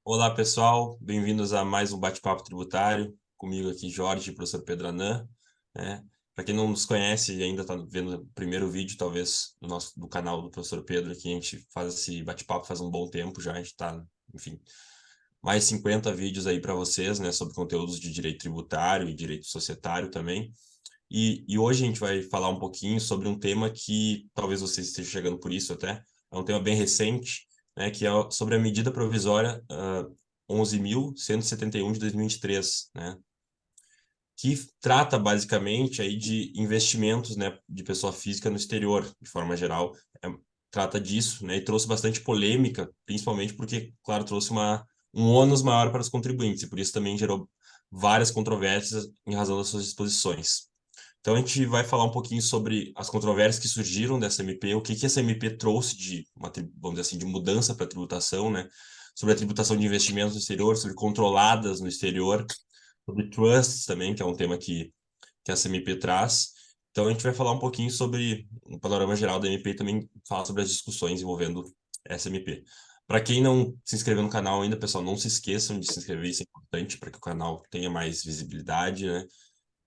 Olá, pessoal. Bem-vindos a mais um bate-papo tributário. Comigo aqui, Jorge, professor Pedro Anan, né? Para quem não nos conhece e ainda está vendo o primeiro vídeo, talvez, do canal do professor Pedro, aqui a gente faz esse bate-papo faz um bom tempo já. A gente está, enfim, mais 50 vídeos aí para vocês, né, sobre conteúdos de direito tributário e direito societário também. E hoje a gente vai falar um pouquinho sobre um tema que talvez vocês estejam chegando por isso até. É um tema bem recente, né, que é sobre a medida provisória 11.171 de 2023, né, que trata basicamente aí de investimentos, né, de pessoa física no exterior, de forma geral. É, trata disso, né, e trouxe bastante polêmica, principalmente porque, claro, trouxe um ônus maior para os contribuintes, e por isso também gerou várias controvérsias em razão das suas disposições. Então a gente vai falar um pouquinho sobre as controvérsias que surgiram dessa MP, o que que essa MP trouxe de, vamos dizer assim, de mudança para a tributação, né? Sobre a tributação de investimentos no exterior, sobre controladas no exterior, sobre trusts também, que é um tema que essa MP traz. Então a gente vai falar um pouquinho sobre um panorama geral da MP e também falar sobre as discussões envolvendo essa MP. Para quem não se inscreveu no canal ainda, pessoal, não se esqueçam de se inscrever, isso é importante para que o canal tenha mais visibilidade, né?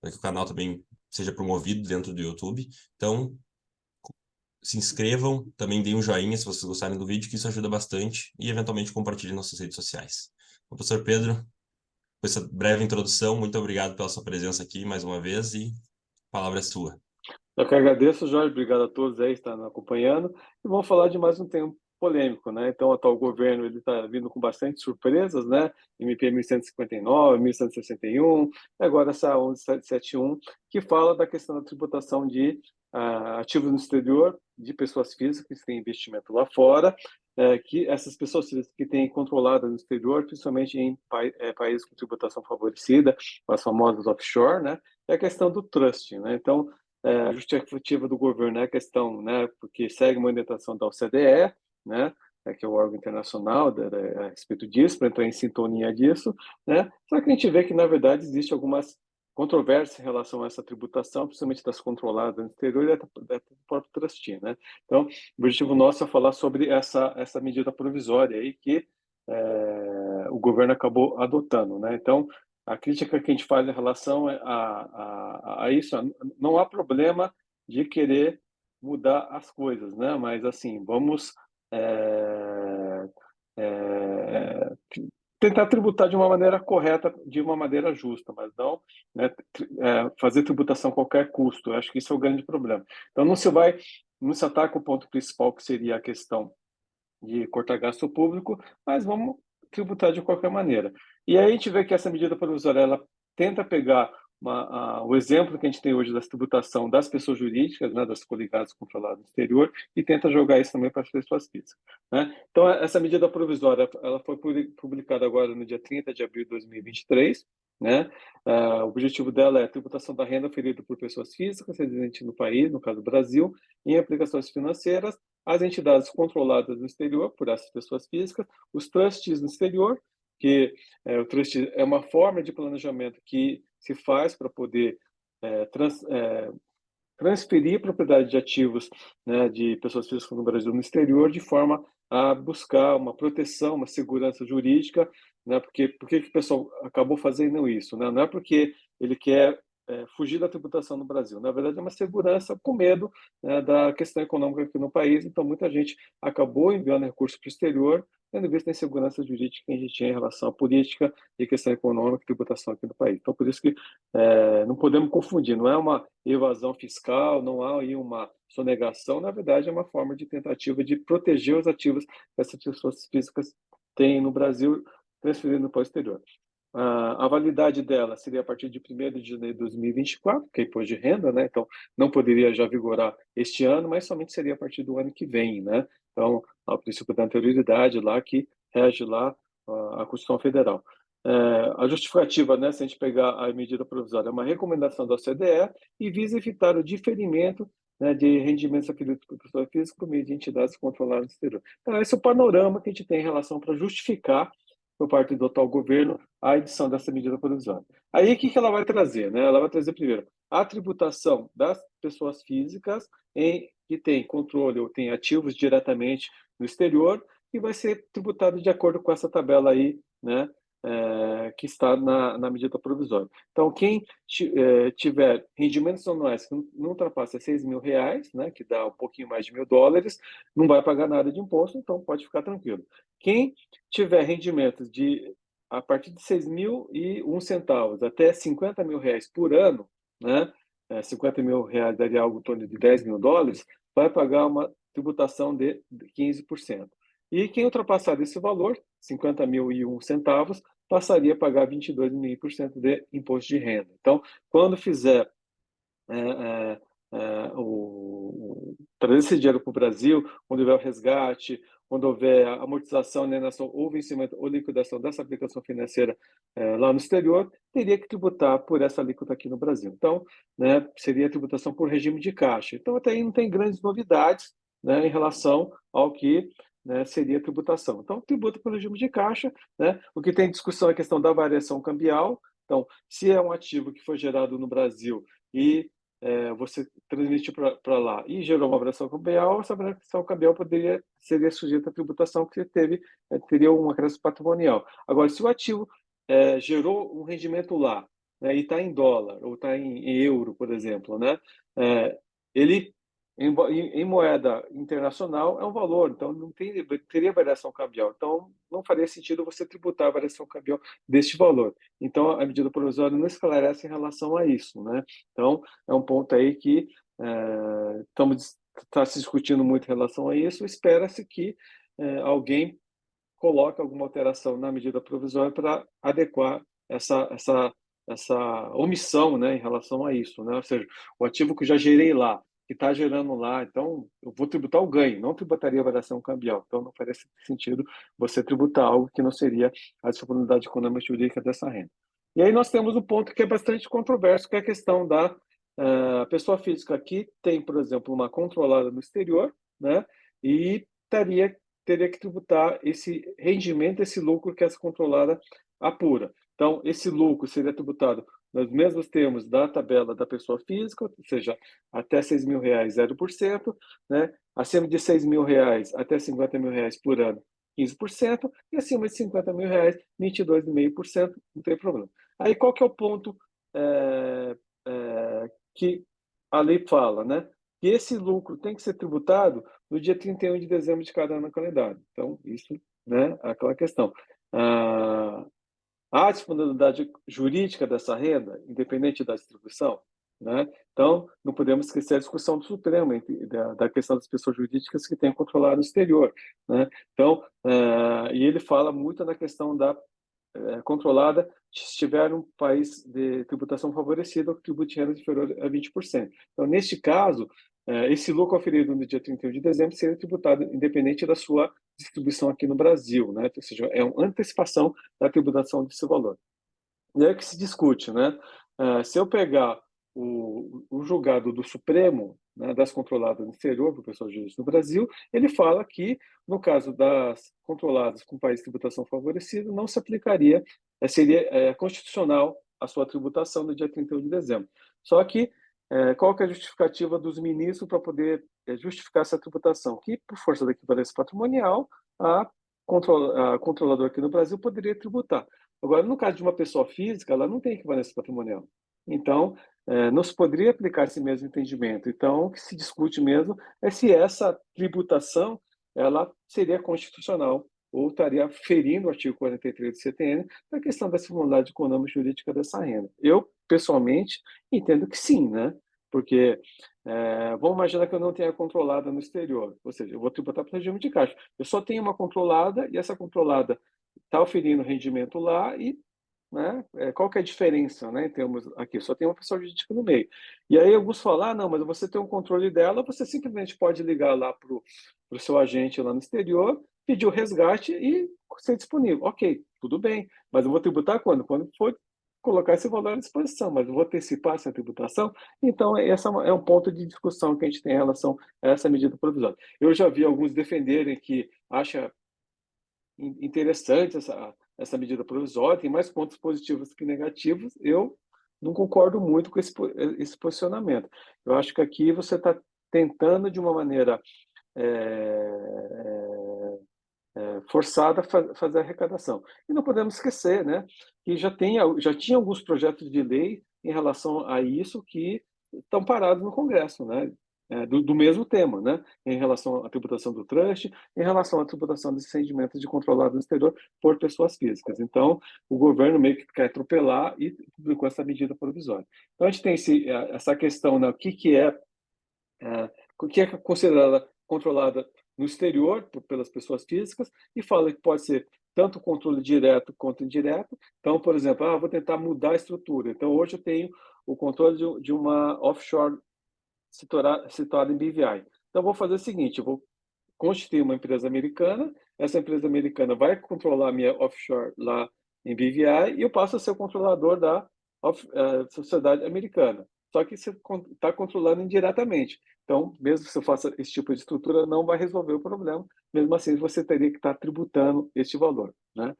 Para que o canal também seja promovido dentro do YouTube. Então, se inscrevam, também deem um joinha se vocês gostarem do vídeo, que isso ajuda bastante, e eventualmente compartilhem nas suas redes sociais. Bom, professor Pedro, com essa breve introdução, muito obrigado pela sua presença aqui mais uma vez e a palavra é sua. Eu que agradeço, Jorge. Obrigado a todos aí que estão acompanhando. E vamos falar de mais um tema polêmico, né? Então, o atual governo ele está vindo com bastante surpresas, né? MP 1159, 1161, e agora essa 11771, que fala da questão da tributação de ativos no exterior de pessoas físicas que têm investimento lá fora, que essas pessoas físicas que têm controlada no exterior, principalmente em países com tributação favorecida, as famosas offshore, né? É a questão do trust, né? Então, a justificativa do governo é a questão, né, porque segue uma orientação da OCDE, né, que é o órgão internacional a respeito disso, para entrar em sintonia disso, né, só que a gente vê que, na verdade, existe algumas controvérsias em relação a essa tributação, principalmente das controladas no exterior e da própria trustee, né. Então, o objetivo nosso é falar sobre essa medida provisória aí que o governo acabou adotando, né. Então, a crítica que a gente faz em relação a isso, não há problema de querer mudar as coisas, né? Mas assim, vamos é, é, tentar tributar de uma maneira correta, de uma maneira justa, mas não, né, fazer tributação a qualquer custo. Eu acho que isso é o grande problema. Então não se ataca o ponto principal, que seria a questão de cortar gasto público, mas vamos tributar de qualquer maneira. E aí a gente vê que essa medida provisória ela tenta pegar o exemplo que a gente tem hoje da tributação das pessoas jurídicas, né, das coligadas controladas no exterior, e tenta jogar isso também para as pessoas físicas, né? Então, essa medida provisória ela foi publicada agora no dia 30 de abril de 2023, né? O objetivo dela é a tributação da renda oferida por pessoas físicas residentes no país, no caso do Brasil, em aplicações financeiras, as entidades controladas no exterior por essas pessoas físicas, os trustees no exterior, que o trust é uma forma de planejamento que se faz para poder transferir propriedade de ativos, né, de pessoas físicas no Brasil no exterior, de forma a buscar uma proteção, uma segurança jurídica, né? Porque por que o pessoal acabou fazendo isso, né? Não é porque ele quer fugir da tributação no Brasil. Na verdade, é uma segurança com medo, né, da questão econômica aqui no país. Então, muita gente acabou enviando recurso para o exterior, tendo visto a insegurança jurídica que a gente tinha em relação à política e questão econômica e tributação aqui no país. Então, por isso que não podemos confundir, não é uma evasão fiscal, não há aí uma sonegação, na verdade é uma forma de tentativa de proteger os ativos que essas pessoas físicas têm no Brasil, transferindo para o exterior. A validade dela seria a partir de 1º de janeiro de 2024, que é imposto de renda, né? Então não poderia já vigorar este ano, mas somente seria a partir do ano que vem, né? Então, o princípio da anterioridade lá que rege lá a Constituição Federal. A justificativa, né, se a gente pegar a medida provisória, é uma recomendação da OCDE e visa evitar o diferimento, né, de rendimentos adquiridos por pessoa física por meio de entidades controladas no exterior. Então, esse é o panorama que a gente tem em relação para justificar, por parte do atual governo, a edição dessa medida provisória. Aí, o que ela vai trazer? Né? Ela vai trazer, primeiro, a tributação das pessoas físicas que têm controle ou têm ativos diretamente no exterior, e vai ser tributado de acordo com essa tabela aí, né, que está na medida provisória. Então, quem tiver rendimentos anuais que não ultrapassam R$ 6.000, né, que dá um pouquinho mais de US$ 1.000, não vai pagar nada de imposto, então pode ficar tranquilo. Quem tiver rendimentos a partir de 6.001 centavos até R$ 50.000 por ano, né, R$ 50.000 daria algo em torno de US$ 10.000, vai pagar uma tributação de 15%. E quem ultrapassar desse valor, 50.001 centavos, passaria a pagar 22,5% de imposto de renda. Então, quando fizer trazer esse dinheiro para o Brasil, quando houver o resgate, quando houver a amortização, alienação ou vencimento ou liquidação dessa aplicação financeira lá no exterior, teria que tributar por essa alíquota aqui no Brasil. Então, né, seria a tributação por regime de caixa. Então, até aí não tem grandes novidades, né, em relação ao que, né, seria a tributação. Então, tributa por regime de caixa, né? O que tem discussão é a questão da variação cambial. Então, se é um ativo que foi gerado no Brasil e você transmitiu para lá e gerou uma variação cambial, essa variação cambial seria sujeita à tributação que teria um acréscimo patrimonial. Agora, se o ativo gerou um rendimento lá, né, e está em dólar ou está em euro, por exemplo, né, ele em moeda internacional é um valor, então não teria variação cambial. Então, não faria sentido você tributar a variação cambial deste valor. Então, a medida provisória não esclarece em relação a isso, né? Então, é um ponto aí que está se discutindo muito em relação a isso. Espera-se que alguém coloque alguma alteração na medida provisória para adequar essa omissão, né, em relação a isso, né? Ou seja, o ativo que eu já gerei lá, que está gerando lá, então eu vou tributar o ganho, não tributaria a variação cambial. Então não faria sentido você tributar algo que não seria a disponibilidade econômica jurídica dessa renda. E aí nós temos um ponto que é bastante controverso, que é a questão da pessoa física que tem, por exemplo, uma controlada no exterior, né, e teria que tributar esse rendimento, esse lucro que essa controlada apura. Então, esse lucro seria tributado nos mesmos termos da tabela da pessoa física, ou seja, até R$ 6.000, 0%, né? Acima de R$ 6.000 até R$ 50.000 por ano, 15%, e acima de R$ 50.000, 22,5%, não tem problema. Aí, qual que é o ponto que a lei fala, né? Que esse lucro tem que ser tributado no dia 31 de dezembro de cada ano calendário. Então, isso, né, é aquela questão. A disponibilidade jurídica dessa renda, independente da distribuição, né? Então, não podemos esquecer a discussão do Supremo, da questão das pessoas jurídicas que têm controlado o exterior, né? Então, e ele fala muito na questão da controlada se estiver um país de tributação favorecida ou que tribute renda inferior a 20%. Então, neste caso, esse lucro oferido no dia 31 de dezembro seria tributado independente da sua distribuição aqui no Brasil, né? Ou seja, é uma antecipação da tributação desse valor. E aí que se discute, né? Se eu pegar o julgado do Supremo, né, das controladas no exterior, para o pessoal jurídico no Brasil, ele fala que, no caso das controladas com país de tributação favorecida, não se aplicaria, seria constitucional a sua tributação no dia 31 de dezembro. Só que, qual que é a justificativa dos ministros para poder justificar essa tributação? Que, por força da equivalência patrimonial, a controladora aqui no Brasil poderia tributar. Agora, no caso de uma pessoa física, ela não tem equivalência patrimonial. Então, não se poderia aplicar esse mesmo entendimento. Então, o que se discute mesmo é se essa tributação ela seria constitucional ou estaria ferindo o artigo 43 do CTN na questão da similaridade econômica e jurídica dessa renda. Eu, pessoalmente, entendo que sim, né? Porque vamos imaginar que eu não tenha controlada no exterior, ou seja, eu vou tributar para o regime de caixa. Eu só tenho uma controlada e essa controlada está oferindo rendimento lá e, né, qual que é a diferença, né, em termos aqui? Só tem uma pessoa jurídica no meio. E aí alguns falam, não, mas você tem um controle dela, você simplesmente pode ligar lá para o seu agente lá no exterior, pedir o resgate e ser disponível. Ok, tudo bem, mas eu vou tributar quando? Quando for colocar esse valor à disposição, mas eu vou antecipar essa tributação? Então, esse é um ponto de discussão que a gente tem em relação a essa medida provisória. Eu já vi alguns defenderem que acha interessante essa medida provisória, tem mais pontos positivos que negativos. Eu não concordo muito com esse posicionamento. Eu acho que aqui você está tentando, de uma maneira forçada a fazer a arrecadação. E não podemos esquecer, né, que já tinha alguns projetos de lei em relação a isso que estão parados no Congresso, né, do mesmo tema, né, em relação à tributação do trust, em relação à tributação desses rendimentos de controlado no exterior por pessoas físicas. Então, o governo meio que quer atropelar e publicou essa medida provisória. Então, a gente tem essa questão, né, o que é considerada controlada no exterior pelas pessoas físicas e fala que pode ser tanto controle direto quanto indireto. Então, por exemplo, vou tentar mudar a estrutura. Então, hoje eu tenho o controle de uma offshore situada em BVI. Então, vou fazer o seguinte, eu vou constituir uma empresa americana, essa empresa americana vai controlar a minha offshore lá em BVI e eu passo a ser o controlador da sociedade americana. Só que você está controlando indiretamente. Então, mesmo que você faça esse tipo de estrutura, não vai resolver o problema. Mesmo assim, você teria que estar tributando este valor, né?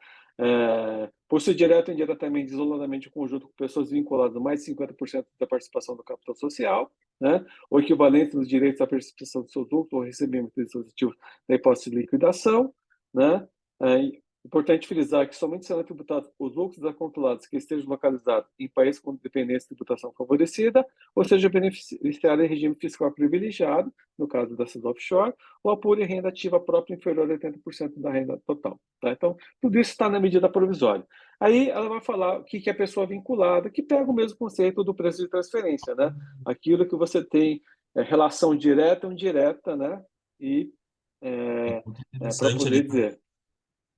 Por ser direto ou indiretamente, isoladamente, o conjunto com pessoas vinculadas a mais de 50% da participação do capital social, né? O equivalente dos direitos à participação dos seus lucros ou recebimento de seus ativos da hipótese de liquidação, né? Importante frisar que somente serão tributados os lucros acumulados que estejam localizados em países com dependência de tributação favorecida, ou seja, beneficiário em regime fiscal privilegiado, no caso dessas offshore, ou apure renda ativa própria inferior a 80% da renda total. Tá? Então, tudo isso está na medida provisória. Aí ela vai falar o que é pessoa vinculada, que pega o mesmo conceito do preço de transferência, né? Aquilo que você tem relação direta ou indireta, né? E Muito para interessante ali poder dizer.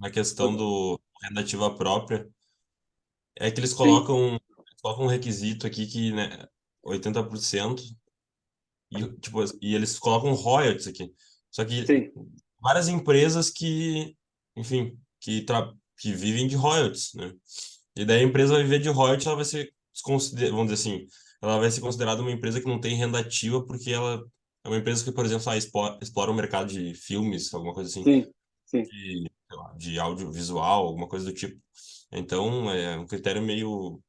na questão do renda ativa própria, é que Sim, eles colocam um requisito aqui que, né, 80%, e eles colocam royalties aqui. Só que sim, várias empresas que, enfim, que vivem de royalties, né? E daí a empresa vai viver de royalties, ela vai ser, vamos dizer assim, ela vai ser considerada uma empresa que não tem renda ativa porque ela é uma empresa que, por exemplo, explora o mercado de filmes, alguma coisa assim, sim, sim, sei lá, de audiovisual, alguma coisa do tipo. Então, é um critério meio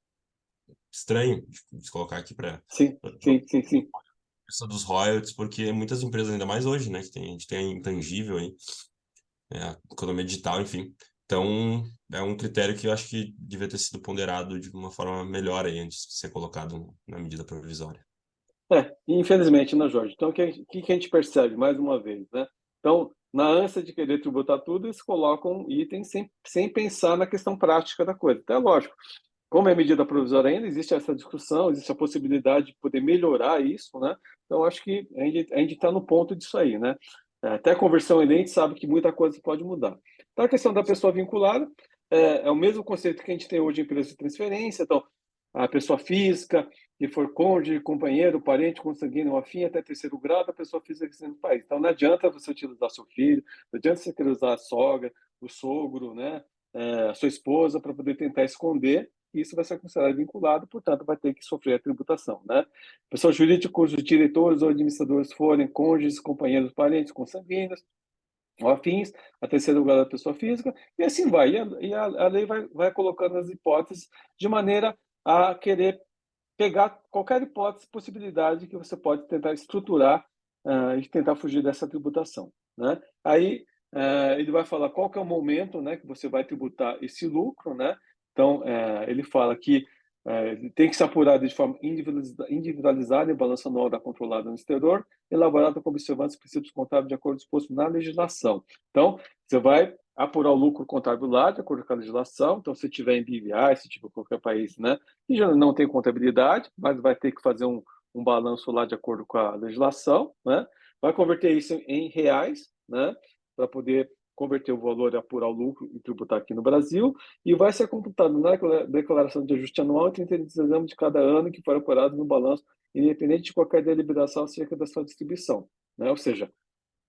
estranho de se colocar aqui para sim, sim, sim, sim. essa dos royalties, porque muitas empresas, ainda mais hoje, né, que a gente tem a intangível aí, a economia digital, enfim. Então, é um critério que eu acho que devia ter sido ponderado de uma forma melhor aí antes de ser colocado na medida provisória. Infelizmente, né, Jorge? Então, o que a gente percebe, mais uma vez, né? Então, na ânsia de querer tributar tudo, eles colocam itens sem pensar na questão prática da coisa. Então, é lógico, como é medida provisória ainda, existe essa discussão, existe a possibilidade de poder melhorar isso, né? Então, acho que a gente está no ponto disso aí, né? Até a conversão em a gente sabe que muita coisa pode mudar. Então, a questão da pessoa vinculada é o mesmo conceito que a gente tem hoje em empresa de transferência. Então, a pessoa física, que for cônjuge, companheiro, parente, consanguíneo, afim, até terceiro grau, a pessoa física que no país. Então, não adianta você utilizar seu filho, não adianta você querer usar a sogra, o sogro, né? A sua esposa, para poder tentar esconder, isso vai ser considerado vinculado, portanto, vai ter que sofrer a tributação, né? Pessoas jurídicas cujos diretores ou administradores forem cônjuges, companheiros, parentes, consanguíneos, ou afins, a terceiro grau da pessoa física, e assim vai. E a lei vai colocando as hipóteses de maneira a querer pegar qualquer hipótese, possibilidade que você pode tentar estruturar e tentar fugir dessa tributação, né? Aí ele vai falar qual que é o momento, né, que você vai tributar esse lucro, né? Então ele fala que tem que ser apurado de forma individualizada em balanço anual da controlada no exterior, elaborado com observância dos princípios contábeis de acordo disposto na legislação. Então, você vai apurar o lucro contábil lá, de acordo com a legislação. Então, se tiver em BVI, se tiver em qualquer país, né, que já não tem contabilidade, mas vai ter que fazer um balanço lá de acordo com a legislação, né? Vai converter isso em reais, né, para poder converter o valor e apurar o lucro e tributar aqui no Brasil, e vai ser computado na declaração de ajuste anual em 30 de dezembro de cada ano que for apurado no balanço, independente de qualquer deliberação acerca da sua distribuição, né? Ou seja,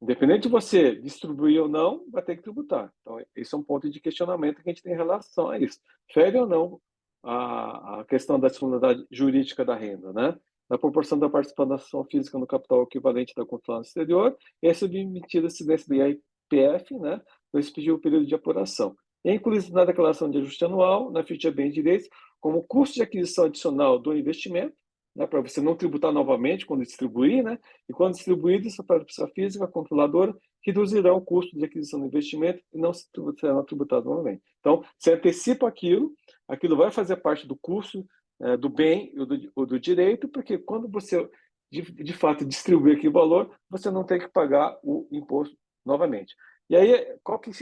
independente de você distribuir ou não, vai ter que tributar. Então, esse é um ponto de questionamento que a gente tem em relação a isso. Fere ou não a questão da disponibilidade jurídica da renda, né? Na proporção da participação física no capital equivalente da controlação exterior, é submetida à incidência do IPF, né? Então, esse pediu o período de apuração. É incluído na declaração de ajuste anual, na ficha de bens e direitos, como custo de aquisição adicional do investimento, né, para você não tributar novamente quando distribuir, né? E quando distribuído, isso para a pessoa física, controladora, reduzirão o custo de aquisição do investimento e não serão tributados novamente. Então, você antecipa aquilo vai fazer parte do custo do bem ou do direito, porque quando você, de fato, distribuir aquele valor, você não tem que pagar o imposto novamente. E aí,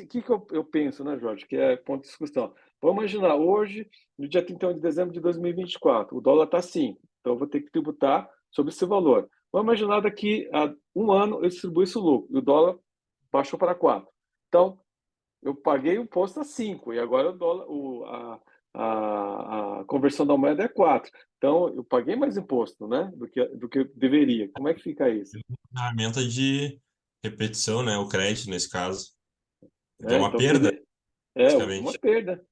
que eu penso, né, Jorge, que é ponto de discussão. Vamos imaginar, hoje, no dia 31 de dezembro de 2024, o dólar está 5, então eu vou ter que tributar sobre esse valor. Vamos imaginar daqui a um ano eu distribuo esse lucro, e o dólar baixou para 4. Então, eu paguei o imposto a 5, e agora o dólar, a conversão da moeda é 4. Então, eu paguei mais imposto, né, do que eu deveria. Como é que fica isso? Uma ferramenta de repetição, né? O crédito, nesse caso. Então, é uma Então, perda, houve uma basicamente. perda.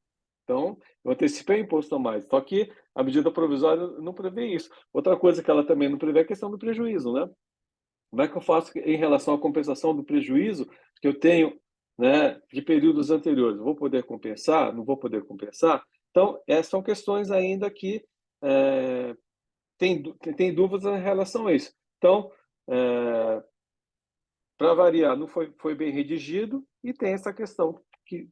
Então, eu antecipei o imposto a mais. Só que a medida provisória não prevê isso. Outra coisa que ela também não prevê é a questão do prejuízo, né? Como é que eu faço em relação à compensação do prejuízo que eu tenho, né, de períodos anteriores? Vou poder compensar? Não vou poder compensar? Então, essas são questões ainda que é, tem dúvidas em relação a isso. Então, para variar, não foi bem redigido e tem essa questão que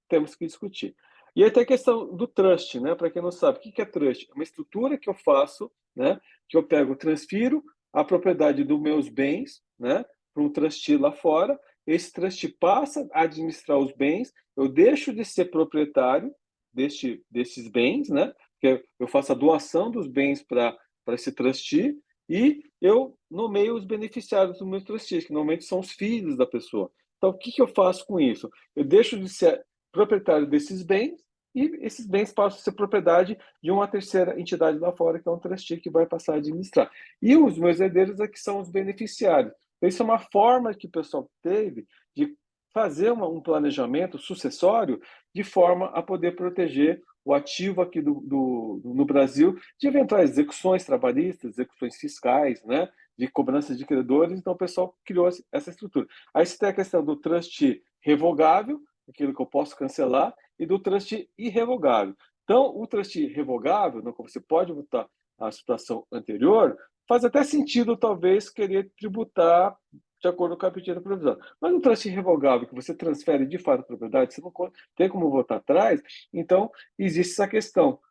temos que discutir. E aí tem a questão do trust, né? Para quem não sabe, o que é trust? É uma estrutura que eu faço, né? Que eu pego, transfiro a propriedade dos meus bens, né? Para um trustee lá fora. Esse trustee passa a administrar os bens. Eu deixo de ser proprietário desses bens, né? Porque eu faço a doação dos bens para esse trustee e eu nomeio os beneficiários dos meus trustees, que normalmente são os filhos da pessoa. Então, o que eu faço com isso? Eu deixo de ser proprietário desses bens e esses bens passam a ser propriedade de uma terceira entidade lá fora, que é um trustee que vai passar a administrar. E os meus herdeiros é que são os beneficiários. Então, isso é uma forma que o pessoal teve de fazer um planejamento sucessório de forma a poder proteger o ativo aqui no Brasil de eventuais execuções trabalhistas, execuções fiscais, né, de cobranças de credores. Então, o pessoal criou essa estrutura. Aí você tem a questão do trust revogável, aquilo que eu posso cancelar, e do trust irrevogável. Então, o trust revogável, no qual você pode voltar à situação anterior, faz até sentido, talvez, querer tributar de acordo com a medida provisória. Mas o trust revogável, que você transfere de fato a propriedade, você não tem como voltar atrás, então existe essa questão.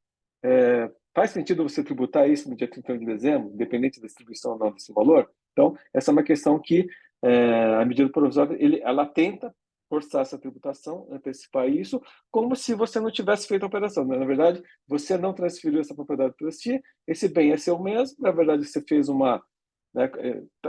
Faz sentido você tributar isso no dia 31 de dezembro, independente da distribuição ou não desse valor? Então, essa é uma questão que a medida provisória ela tenta forçar essa tributação, antecipar isso, como se você não tivesse feito a operação. Na verdade, você não transferiu essa propriedade para si, esse bem é seu mesmo, na verdade, você fez uma. Né,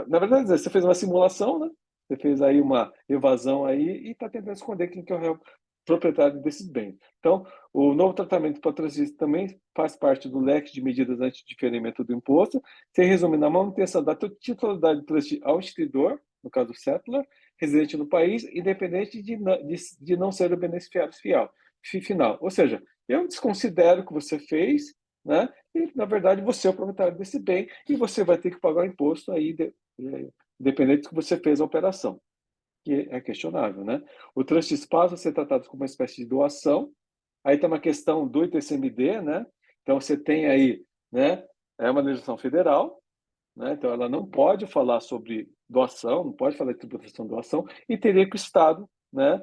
na verdade, você fez uma simulação, né? Você fez aí uma evasão aí e está tentando esconder quem que é o real proprietário desses bens. Então, o novo tratamento para transito também faz parte do leque de medidas anti-diferimento do imposto, se resume na manutenção da titularidade do trust ao instituidor, no caso o settlor, residente no país, independente de não ser o beneficiário final. Ou seja, eu desconsidero o que você fez, né? E, na verdade, você é o proprietário desse bem e você vai ter que pagar o imposto aí, independente do que você fez a operação, que é questionável, né? O trust passa a ser tratado como uma espécie de doação. Aí tem uma questão do ITCMD, né? Então você tem aí, né? É uma legislação federal, né? Então ela não pode falar sobre doação, não pode falar de tributação de doação, e teria que o Estado, né?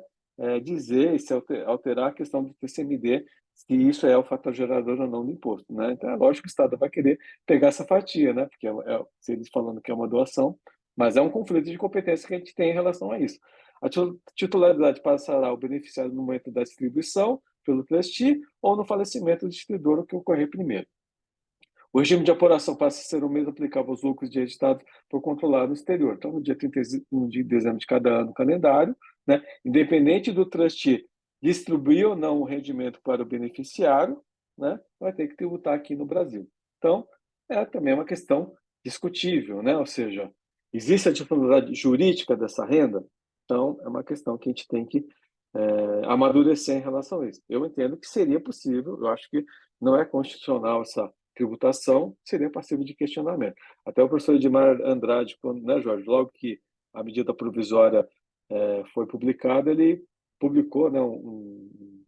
Dizer e se alterar a questão do ITCMD, se isso é o fator gerador ou não do imposto, né? Então é lógico que o Estado vai querer pegar essa fatia, né? Porque se eles falando que é uma doação, mas é um conflito de competência que a gente tem em relação a isso. A titularidade passará ao beneficiário no momento da distribuição pelo trustee ou no falecimento do distribuidor, o que ocorrer primeiro. O regime de apuração passa a ser o mesmo aplicável aos lucros de editados por controlar no exterior. Então, no dia 31 de dezembro de cada ano calendário, né, independente do trustee distribuir ou não o rendimento para o beneficiário, né, vai ter que tributar aqui no Brasil. Então, é também uma questão discutível, né? Ou seja, existe a disponibilidade jurídica dessa renda? Então, é uma questão que a gente tem que amadurecer em relação a isso. Eu entendo que seria possível, eu acho que não é constitucional essa tributação, seria passível de questionamento. Até o professor Edmar Andrade, quando, né, Jorge, logo que a medida provisória foi publicada, ele publicou, né, um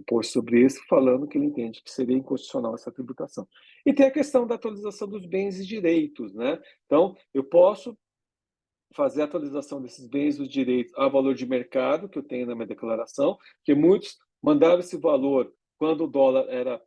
post sobre isso, falando que ele entende que seria inconstitucional essa tributação. E tem a questão da atualização dos bens e direitos, né? Então, eu posso fazer a atualização desses bens, os direitos a valor de mercado que eu tenho na minha declaração, que muitos mandaram esse valor quando o dólar era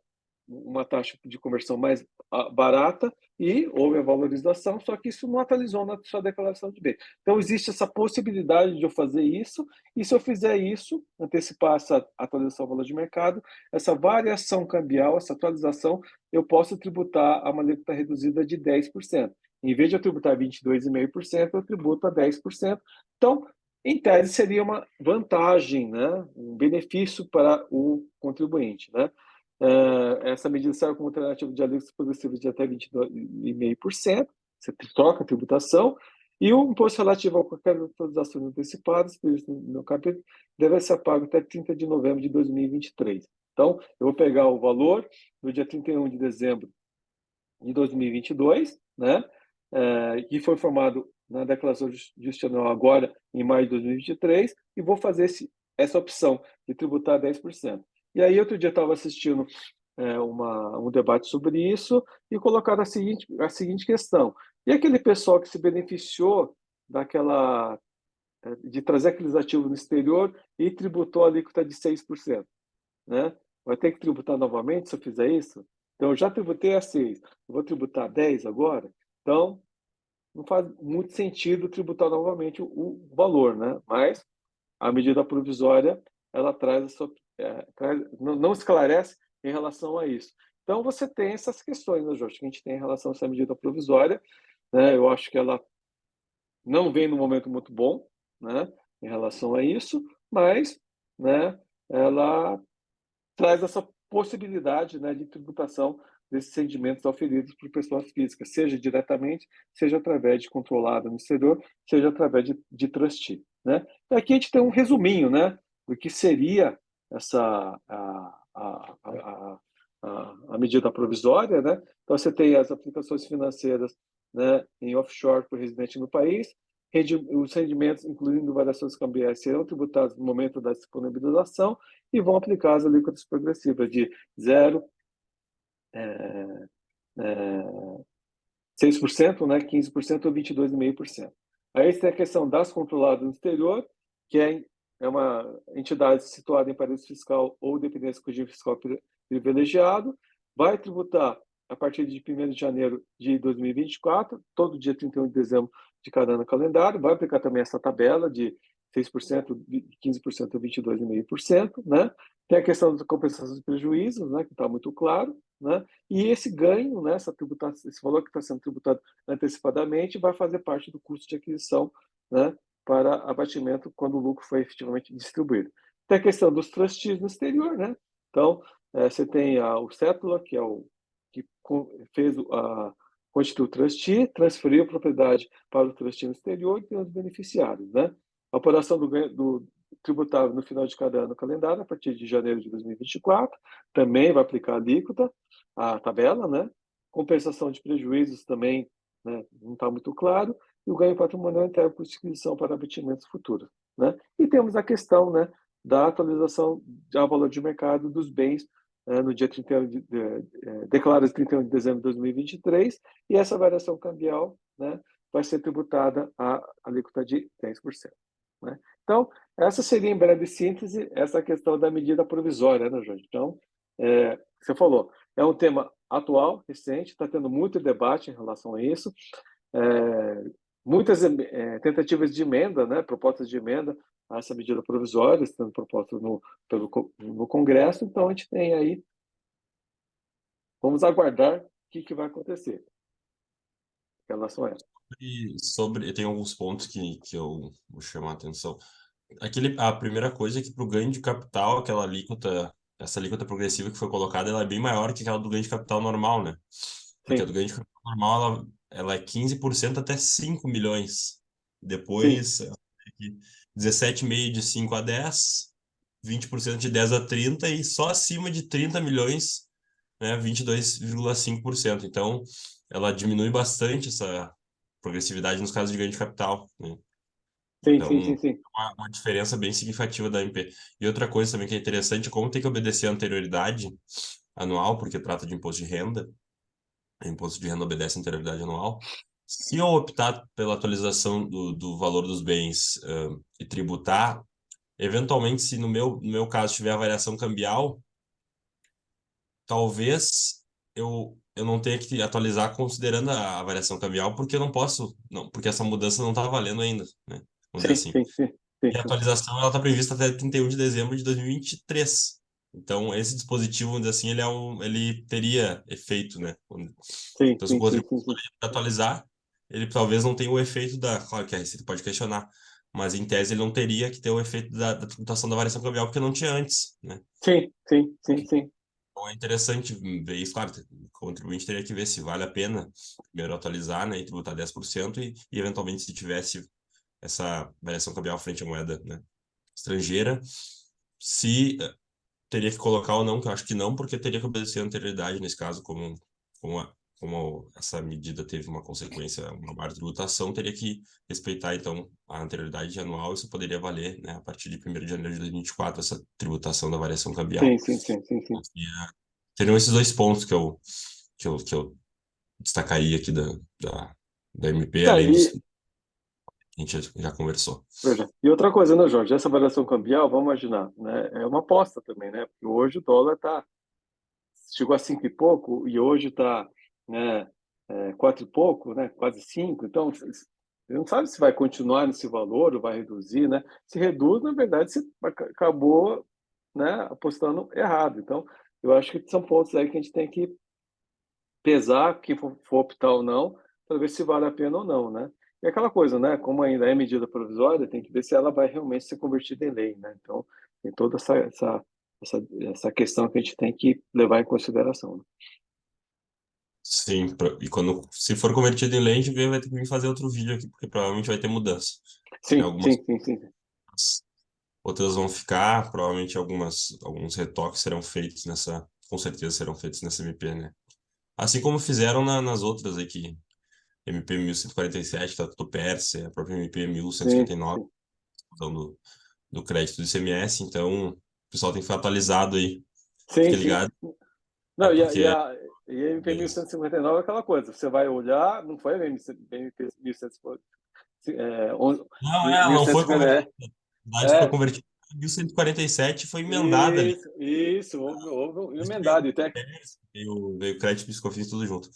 uma taxa de conversão mais barata e houve a valorização, só que isso não atualizou na sua declaração de bens. Então, existe essa possibilidade de eu fazer isso, e se eu fizer isso, antecipar essa atualização do valor de mercado, essa variação cambial, essa atualização, eu posso tributar a uma alíquota reduzida de 10%. Em vez de eu tributar 22,5%, eu tributo a 10%. Então, em tese, seria uma vantagem, né? Um benefício para o contribuinte, né? Essa medida serve como alternativa de alíquotas progressivas de até 22,5%, você troca a tributação, e o imposto relativo a qualquer atualizações antecipadas, previsto no capítulo, deve ser pago até 30 de novembro de 2023. Então, eu vou pegar o valor no dia 31 de dezembro de 2022, né, que foi formado na declaração justicional agora, em maio de 2023, e vou fazer essa opção de tributar 10%. E aí, outro dia, eu estava assistindo um debate sobre isso e colocaram a seguinte questão. E aquele pessoal que se beneficiou daquela de trazer aqueles ativos no exterior e tributou a alíquota de 6%, né? Vai ter que tributar novamente se eu fizer isso? Então, eu já tributei a 6, eu vou tributar 10 agora? Então, não faz muito sentido tributar novamente o valor, né? Mas a medida provisória, ela não esclarece em relação a isso. Então, você tem essas questões, né, Jorge, que a gente tem em relação a essa medida provisória, né? Eu acho que ela não vem num momento muito bom, né, em relação a isso, mas, né, ela traz essa possibilidade, né, de tributação desses rendimentos oferidos por pessoas físicas, seja diretamente, seja através de controlada no exterior, seja através de trustee, né? E aqui a gente tem um resuminho, né, do que seria essa a medida provisória, né? Então você tem as aplicações financeiras, né, em offshore por residente no país, os rendimentos, incluindo variações cambiais, serão tributados no momento da disponibilização e vão aplicar as alíquotas progressivas de 0, 6%, né, 15% ou 22,5%. Aí tem a questão das controladas no exterior, que é uma entidade situada em paraíso fiscal ou dependência com regime fiscal privilegiado, vai tributar a partir de 1º de janeiro de 2024, todo dia 31 de dezembro de cada ano calendário, vai aplicar também essa tabela de 6%, 15% ou 22,5%, né? Tem a questão da compensação de prejuízos, né, que está muito claro, né? E esse ganho, né, esse valor que está sendo tributado antecipadamente, vai fazer parte do custo de aquisição, né, para abatimento quando o lucro foi efetivamente distribuído. Tem a questão dos trustees no exterior, né? Então, você tem o cédula, que é o que fez constituiu o trustee, transferiu a propriedade para o trustee no exterior e tem os beneficiários, né? A apuração do tributável no final de cada ano calendário, a partir de janeiro de 2024, também vai aplicar a alíquota, a tabela, né? Compensação de prejuízos também, né, não está muito claro, e o ganho patrimonial interno por disquisição para abatimentos futuros, né? E temos a questão, né, da atualização do valor de mercado dos bens no dia 31 declara-se 31 de dezembro de 2023, e essa variação cambial, né, vai ser tributada a alíquota de 10%. Né? Então, essa seria, em breve síntese, essa questão da medida provisória, né, Jorge? Então, você falou, é um tema atual, recente, está tendo muito debate em relação a isso, muitas tentativas de emenda, né, propostas de emenda a essa medida provisória, sendo propostas no Congresso, então a gente tem aí, vamos aguardar o que vai acontecer em relação a ela. E tem alguns pontos que eu vou chamar a atenção. A primeira coisa é que para o ganho de capital, essa alíquota progressiva que foi colocada, ela é bem maior que aquela do ganho de capital normal, né? Porque a do Sim, ganho de capital normal, ela é 15% até 5 milhões. sim, Depois, 17,5% de 5 a 10, 20% de 10 a 30 e só acima de 30 milhões, né, 22,5%. Então, ela diminui bastante essa progressividade nos casos de ganho de capital, né? sim, Então, sim, sim, sim. uma diferença bem significativa da MP. E outra coisa também que é interessante, como tem que obedecer a anterioridade anual, porque trata de imposto de renda, o imposto de renda obedece à anterioridade anual, Se eu optar pela atualização do valor dos bens, e tributar, eventualmente, se no meu caso tiver a variação cambial, talvez eu não tenha que atualizar considerando a variação cambial, porque eu não posso, não, porque essa mudança não está valendo ainda, né? Vamos dizer Sim, assim. sim, sim, sim, E a sim, atualização ela está prevista até 31 de dezembro de 2023. Então, esse dispositivo, vamos dizer assim, ele teria efeito, né? sim, Então, se o sim, sim, contribuinte sim, sim. atualizar, ele talvez não tenha o efeito da. Claro que a Receita pode questionar, mas em tese ele não teria que ter o efeito da tributação da variação cambial, porque não tinha antes, né? Sim, sim, sim, sim. Então é interessante ver isso. Claro, o contribuinte teria que ver se vale a pena primeiro atualizar, né, e tributar 10% e eventualmente, se tivesse essa variação cambial frente à moeda, né, estrangeira, se teria que colocar ou não, que eu acho que não, porque teria que obedecer a anterioridade nesse caso, como, como essa medida teve uma consequência, uma maior tributação, teria que respeitar, então, a anterioridade anual. Isso poderia valer, né, a partir de 1º de janeiro de 2024, essa tributação da variação cambial. Sim, sim, sim, sim, sim. Seriam esses dois pontos que eu destacaria aqui da MP, Tá, além dos e, que a gente já conversou. veja, e outra coisa, né, Jorge? Essa variação cambial, vamos imaginar, né? É uma aposta também, né? Porque hoje o dólar chegou a 5 e pouco e hoje está, né, 4 e pouco, né? Quase 5. Então, você não sabe se vai continuar nesse valor ou vai reduzir, né? Se reduz, na verdade, você acabou, né, apostando errado. Então, eu acho que são pontos aí que a gente tem que pesar, que for optar ou não, para ver se vale a pena ou não, né? E aquela coisa, né? Como ainda é medida provisória, tem que ver se ela vai realmente ser convertida em lei, né? Então, tem toda essa questão que a gente tem que levar em consideração, né? Sim, e quando, se for convertido em lei, a gente vai ter que vir fazer outro vídeo aqui, porque provavelmente vai ter mudança. Em Sim, algumas sim, sim, sim. coisas, outras vão ficar, provavelmente alguns retoques serão feitos com certeza serão feitos nessa MP, né? Assim como fizeram nas outras aqui, MP 1147, Estatuto Pérsia, a própria MP Sim, 1159, sim. questão do crédito do ICMS. Então, o pessoal tem que ficar atualizado aí. Sim, Fique sim. ligado, é Não, porque e a MP 1159 é aquela coisa, você vai olhar, não foi a MP 1150, não foi convertido. 1150, Na verdade, foi é, convertido em 1147 e foi emendada ali. isso, houve um emendado, e tem, Veio crédito e piscofins tudo junto.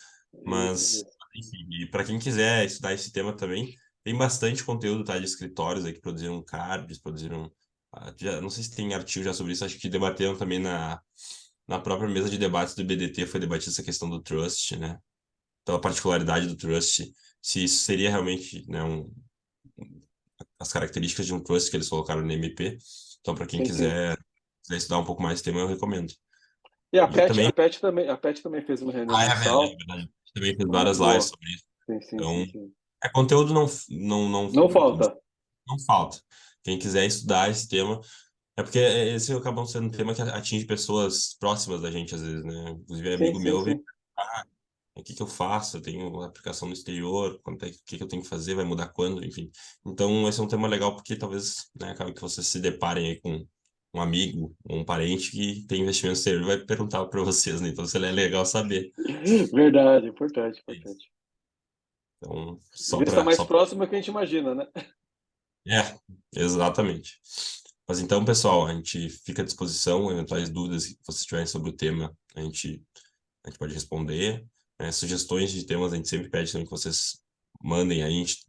Mas, isso. enfim, e para quem quiser estudar esse tema também, tem bastante conteúdo, tá, de escritórios aí que produziram cards, produziram. Não sei se tem artigo já sobre isso, acho que debateram também na própria mesa de debates do BDT, foi debatida essa questão do trust, né? Então, a particularidade do trust, se isso seria realmente, né, as características de um trust que eles colocaram no MP. Então, para quem Sim, sim. quiser estudar um pouco mais esse tema, eu recomendo. E a E PET, também, a PET também fez uma reunião é verdade, mensal, é verdade. Também fiz muito várias lives boa. sobre isso. Sim, sim, Então, sim, sim. conteúdo não, Não falta. não falta. Quem quiser estudar esse tema, é porque esse acaba sendo um tema que atinge pessoas próximas da gente, às vezes, né? Inclusive, Sim, amigo sim, meu veio, sim. ah, o que que eu faço? Eu tenho uma aplicação no exterior, o que que eu tenho que fazer? Vai mudar quando? Enfim. Então, esse é um tema legal porque talvez, né, acabe que vocês se deparem aí com um amigo ou um parente que tem investimento no exterior e vai perguntar para vocês, né? Então, isso é legal saber. Verdade, importante, É isso. importante. Então, Às vezes está mais só próximo do que a gente imagina, né? É, exatamente. Mas então, pessoal, a gente fica à disposição, eventuais dúvidas que vocês tiverem sobre o tema, a gente pode responder. Sugestões de temas, a gente sempre pede também que vocês mandem aí. A gente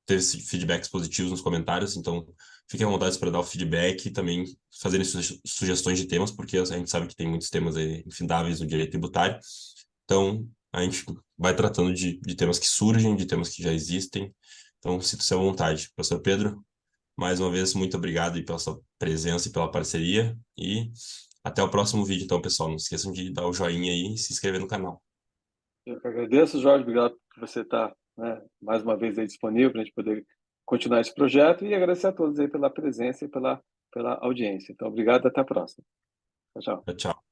teve feedbacks positivos nos comentários, então fiquem à vontade para dar o feedback e também fazerem sugestões de temas, porque a gente sabe que tem muitos temas aí infindáveis no direito tributário. Então, a gente vai tratando de temas que surgem, de temas que já existem. Então, sinta-se à vontade. Professor Pedro, mais uma vez, muito obrigado aí pela sua presença e pela parceria. E até o próximo vídeo, então, pessoal. Não esqueçam de dar o joinha aí e se inscrever no canal. Eu que agradeço, Jorge, obrigado por você estar, né, mais uma vez aí disponível para a gente poder continuar esse projeto e agradecer a todos aí pela presença e pela audiência. Então, obrigado e até a próxima. Tchau, tchau. Tchau, tchau.